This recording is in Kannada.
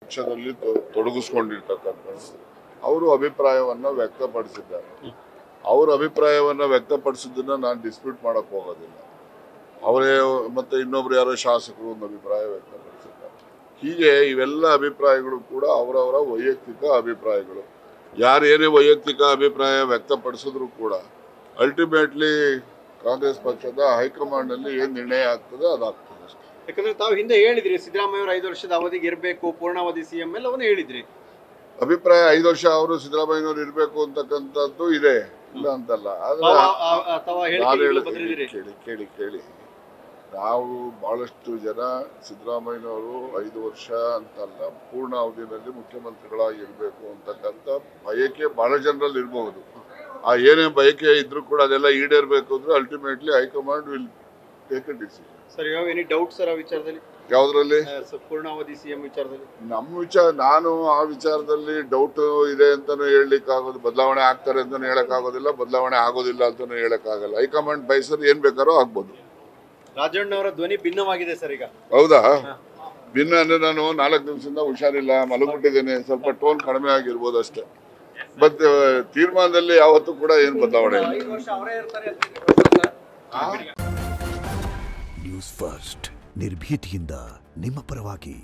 ಪಕ್ಷದಲ್ಲಿ ತೊಡಗಿಸ್ಕೊಂಡಿರ್ತಕ್ಕಂಥ ಅವರು ಅಭಿಪ್ರಾಯವನ್ನು ವ್ಯಕ್ತಪಡಿಸಿದ್ದಾರೆ. ಅವ್ರ ಅಭಿಪ್ರಾಯವನ್ನು ವ್ಯಕ್ತಪಡಿಸಿದ್ದನ್ನ ನಾನು ಡಿಸ್ಪ್ಯೂಟ್ ಮಾಡಕ್ ಹೋಗೋದಿಲ್ಲ. ಅವರೇ ಮತ್ತೆ ಇನ್ನೊಬ್ರು ಯಾರೋ ಶಾಸಕರು ಒಂದು ಅಭಿಪ್ರಾಯ ವ್ಯಕ್ತಪಡಿಸಿದ್ದಾರೆ. ಹೀಗೆ ಇವೆಲ್ಲ ಅಭಿಪ್ರಾಯಗಳು ಕೂಡ ಅವರವರ ವೈಯಕ್ತಿಕ ಅಭಿಪ್ರಾಯಗಳು. ಯಾರೇನೇ ವೈಯಕ್ತಿಕ ಅಭಿಪ್ರಾಯ ವ್ಯಕ್ತಪಡಿಸಿದ್ರು ಕೂಡ ಅಲ್ಟಿಮೇಟ್ಲಿ ಕಾಂಗ್ರೆಸ್ ಪಕ್ಷದ ಹೈಕಮಾಂಡ್ ನಲ್ಲಿ ಏನ್ ನಿರ್ಣಯ ಆಗ್ತದೆ ಅದಾಗ್ತದೆ ಅಷ್ಟೇ. ಯಾಕಂದ್ರೆ ತಾವು ಹಿಂದೆ ಹೇಳಿದ್ರಿ ಸಿದ್ದರಾಮಯ್ಯ ಅವರು 5 ವರ್ಷದ ಅವಧಿಗೆ ಇರಬೇಕು, ಪೂರ್ಣಾವಧಿ ಸಿಎಂ ಎಲ್ಲವನ್ನೂ ಹೇಳಿದ್ರಿ. ಅಭಿಪ್ರಾಯ 5 ವರ್ಷ ಅವರು ಸಿದ್ದರಾಮಯ್ಯನವರು ಇರಬೇಕು ಅಂತಕ್ಕಂಥದ್ದು ಇದೆ, ಇಲ್ಲ ಅಂತಲ್ಲ. ಕೇಳಿ ನಾವು ಬಹಳಷ್ಟು ಜನ ಸಿದ್ದರಾಮಯ್ಯನವರು 5 ವರ್ಷ ಅಂತಲ್ಲ ಪೂರ್ಣ ಅವಧಿಯಲ್ಲಿ ಮುಖ್ಯಮಂತ್ರಿಗಳಾಗಿರ್ಬೇಕು ಅಂತಕ್ಕಂಥ ಬಯಕೆ ಬಹಳ ಜನರಲ್ಲಿ ಇರಬಹುದು. ಆ ಏನೇ ಬಯಕೆ ಇದ್ರೂ ಕೂಡ ಅದೆಲ್ಲ ಈಡೇರ್ಬೇಕು ಅಂದ್ರೆ ultimately high command will take A decision. Sir, ಯಾವ ಎನಿ ಡೌಟ್ ಸರ್ ಆ ವಿಚಾರದಲ್ಲಿ? ಯಾವ್ದ್ರಲ್ಲಿ? ಪೂರ್ಣಾವಧಿ ಸಿಎಂ ವಿಚಾರದಲ್ಲಿ ನಾನು ಆ ವಿಚಾರದಲ್ಲಿ ಡೌಟ್ ಇದೆ ಅಂತಾನು ಹೇಳಲಿಕ್ಕೆ ಆಗೋದು, ಬದಲಾವಣೆ ಆಗ್ತಾರೆ ಅಂತಾನು ಹೇಳಕ್ ಆಗೋದಿಲ್ಲ, ಬದಲಾವಣೆ ಆಗೋದಿಲ್ಲ ಅಂತಾನು ಹೇಳಕ್ ಆಗಲ್ಲ. ಹೈಕಮಾಂಡ್ ಬಯಸೋದು ಏನ್ ಬೇಕಾರೋ ಆಗ್ಬೋದು. ರಾಜಣ್ಣ ಅವರ ಧ್ವನಿ ಭಿನ್ನವಾಗಿದೆ ಸರ್ ಈಗ. ಹೌದಾ? ಭಿನ್ನ ಅಂದ್ರೆ ನಾನು 4 ದಿವಸದಿಂದ ಹುಷಾರಿಲ್ಲ, ಮಲಗಿಬಿಟ್ಟಿದ್ದೇನೆ, ಸ್ವಲ್ಪ ಟೋನ್ ಕಡಿಮೆ ಆಗಿರ್ಬೋದು ಅಷ್ಟೇ. ಬಟ್ ತೀರ್ಮಾನದಲ್ಲಿ ಯಾವತ್ತೂ ಕೂಡ ಏನು ಬದಲಾವಣೆ ಇಲ್ಲ. ನ್ಯೂಸ್ ಫಸ್ಟ್ ನಿರ್ಭೀತಿಯಿಂದ ನಿಮ್ಮ ಪರವಾಗಿ.